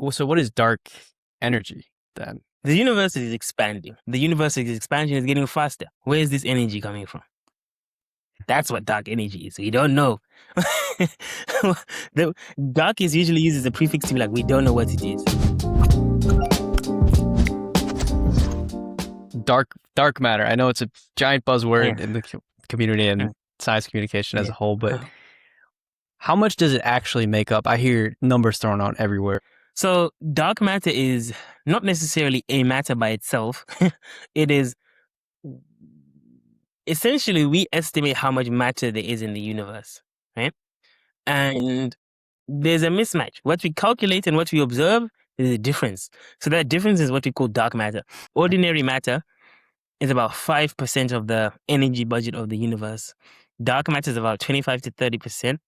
Well, so what is dark energy then? The universe is expanding. The universe's expansion is getting faster. Where is this energy coming from? That's what dark energy is. We don't know. The dark is usually used as a prefix to be like, we don't know what it is. Dark matter. I know it's a giant buzzword in the community and science communication as a whole, but how much does it actually make up? I hear numbers thrown out everywhere. So dark matter is not necessarily a matter by itself. It is essentially, we estimate how much matter there is in the universe, right? And there's a mismatch. What we calculate and what we observe is a difference. So that difference is what we call dark matter. Ordinary matter is about 5% of the energy budget of the universe. Dark matter is about 25 to 30%.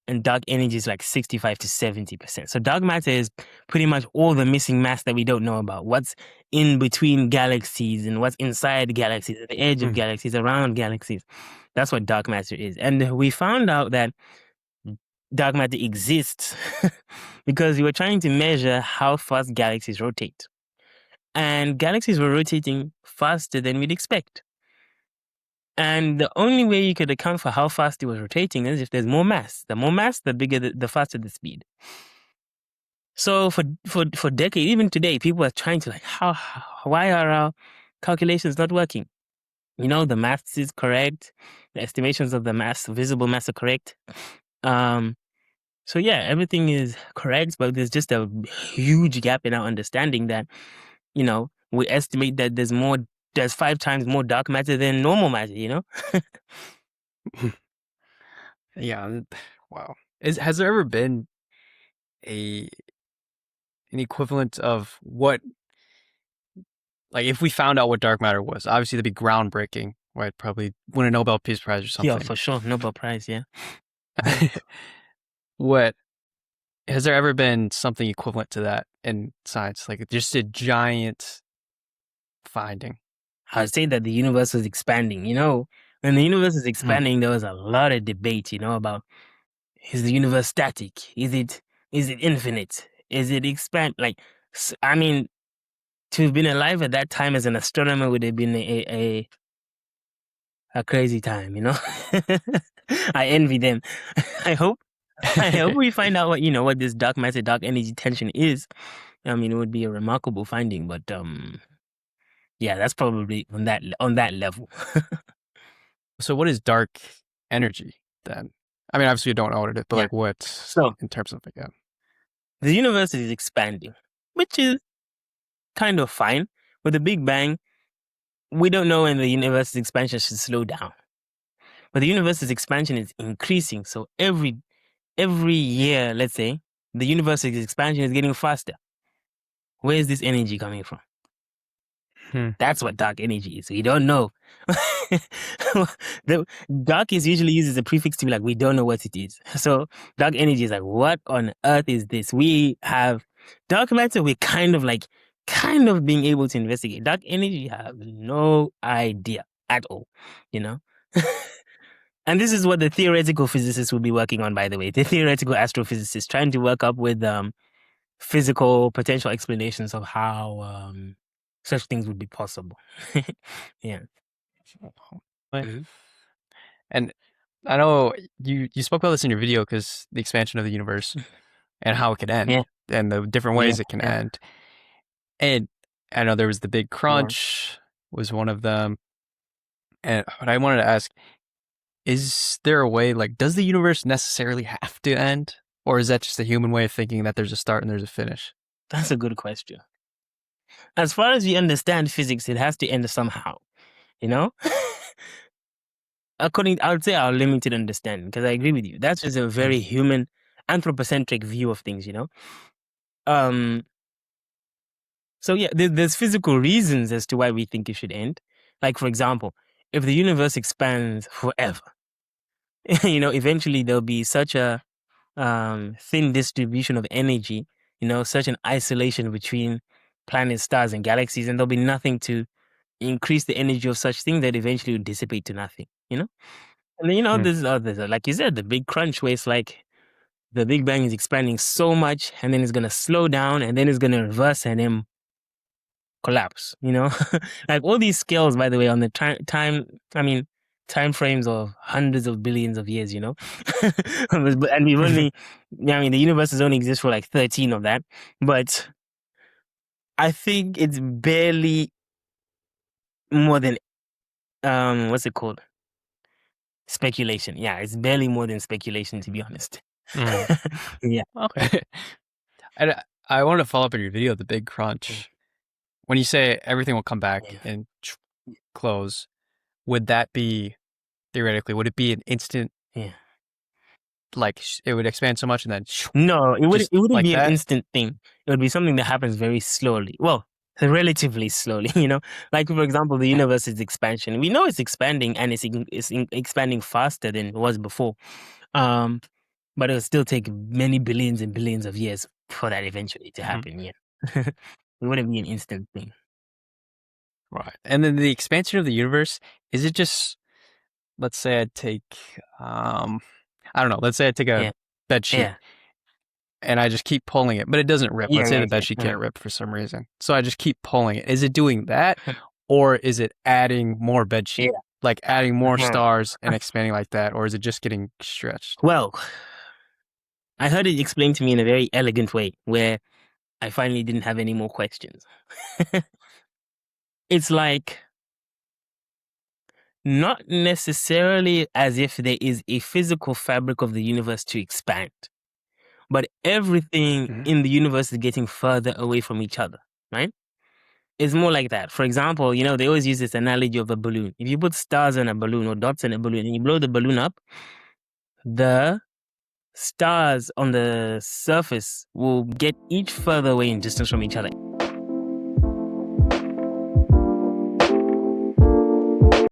And dark energy is like 65 to 70%. So dark matter is pretty much all the missing mass that we don't know about. What's in between galaxies and what's inside galaxies, at the edge of galaxies, around galaxies. That's what dark matter is. And we found out that dark matter exists because we were trying to measure how fast galaxies rotate. And galaxies were rotating faster than we'd expect. And the only way you could account for how fast it was rotating is if there's more mass. The more mass, the bigger, the faster the speed. So for decades, even today, people are trying to why are our calculations not working? You know, the math is correct. The estimations of the mass, visible mass, are correct. So yeah, everything is correct, but there's just a huge gap in our understanding that, you know, we estimate that there's 5 times more dark matter than normal matter, you know? Yeah. Wow. Has there ever been an equivalent of what, like if we found out what dark matter was, obviously that'd be groundbreaking, right? Probably win a Nobel Peace Prize or something. Yeah, for sure. Nobel Prize, yeah. What, has there ever been something equivalent to that in science? Like just a giant finding? I'd say that the universe was expanding. You know, when the universe is expanding, there was a lot of debate, you know, about, is the universe static? Is it infinite? Is it expand? Like, I mean, to have been alive at that time as an astronomer would have been a crazy time, you know? I envy them. I hope we find out what this dark matter, dark energy tension is. I mean, it would be a remarkable finding, but yeah, that's probably on that level. So what is dark energy then? I mean, obviously you don't know what it is, but like what, so in terms of it, the universe is expanding, which is kind of fine. With the Big Bang, we don't know when the universe's expansion should slow down. But the universe's expansion is increasing. So every year, let's say, the universe's expansion is getting faster. Where is this energy coming from? That's what dark energy is. We don't know. The dark is usually used as a prefix to be like, we don't know what it is. So dark energy is like, what on earth is this? We have dark matter. We're kind of being able to investigate. Dark energy, I have no idea at all, you know? And this is what the theoretical physicists will be working on, by the way. The theoretical astrophysicists trying to work up with physical potential explanations of how such things would be possible. Yeah. And I know you spoke about this in your video, because the expansion of the universe and how it can end and the different ways it can end. And I know there was the Big Crunch was one of them. But I wanted to ask, is there a way, like, does the universe necessarily have to end? Or is that just a human way of thinking that there's a start and there's a finish? That's a good question. As far as we understand physics, it has to end somehow, you know? I would say our limited understanding, because I agree with you. That's just a very human, anthropocentric view of things, you know? So yeah, there's physical reasons as to why we think it should end. Like, for example, if the universe expands forever, you know, eventually there'll be such a thin distribution of energy, you know, such an isolation between planets, stars, and galaxies, and there'll be nothing to increase the energy of such things that eventually will dissipate to nothing, you know? And then, you know, there's others, like you said, the Big Crunch, where it's like the Big Bang is expanding so much, and then it's gonna slow down, and then it's gonna reverse and then collapse. Like all these scales, by the way, on the time frames of hundreds of billions of years. And we've only, the universe has only exists for like 13 of that, but I think it's barely more than what's it called? Speculation. Yeah, it's barely more than speculation, to be honest. Yeah. Okay. And I wanted to follow up on your video, the big crunch. When you say everything will come back and close, would that be theoretically? Would it be an instant? Yeah. Like it would expand so much and then. No, it wouldn't. It wouldn't like be that? an instant thing. It would be something that happens very slowly. Well, relatively slowly. Like for example, the universe's expansion. We know it's expanding, and it's expanding faster than it was before. But it'll still take many billions and billions of years for that eventually to happen. Yeah, it wouldn't be an instant thing. Right. And then the expansion of the universe, is it just, let's say I take, I don't know, let's say I take a bed sheet and I just keep pulling it, but it doesn't rip. Let's say the bed sheet can't rip for some reason. So I just keep pulling it. Is it doing that, or is it adding more bed sheet? Like adding more stars and expanding like that, or is it just getting stretched? Well, I heard it explained to me in a very elegant way where I finally didn't have any more questions. It's like not necessarily as if there is a physical fabric of the universe to expand, but everything in the universe is getting further away from each other, right? It's more like that. For example, they always use this analogy of a balloon. If you put stars in a balloon or dots in a balloon and you blow the balloon up, the stars on the surface will get each further away in distance from each other